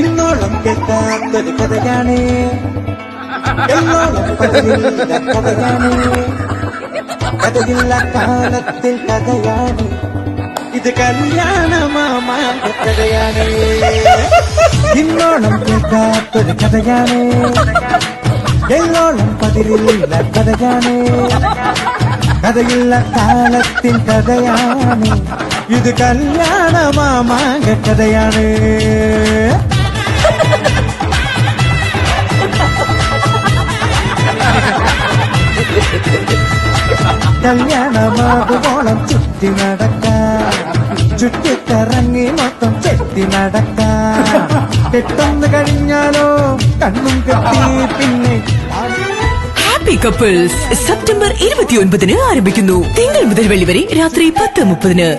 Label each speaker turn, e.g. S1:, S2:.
S1: ഇന്നോളം കേൾക്കാത്തൊരു കഥയാണ്, എന്നോളം പതിവില്ല കഥയാണ്, കഥയില്ല കാലത്തിൽ കഥയാണ്, ഇത് കല്യാണമാമാന്റെ കഥയാണ്. ഇന്നോളം കേൾക്കാത്തൊരു കഥയാണ്, എന്നോളം പതിവില്ല കഥയാണ്, കഥയില്ല കാലത്തിൽ കഥയാണ്, ഇത് കല്യാണമാമാന്റെ കഥയാണ്. കല്യാണമാകുവോളം ചുറ്റി നടക്കാം, ചുറ്റിക്കറങ്ങി മൊത്തം ചെത്തി നടക്കാം. കെട്ടൊന്ന് കഴിഞ്ഞാലോ കണ്ണും കെട്ടി പിന്നെ
S2: ഹാപ്പി കപ്പിൾസ് സെപ്റ്റംബർ 29 ആരംഭിക്കുന്നു. തിങ്കൾ മുതൽ വെള്ളി വരെ രാത്രി 10:30.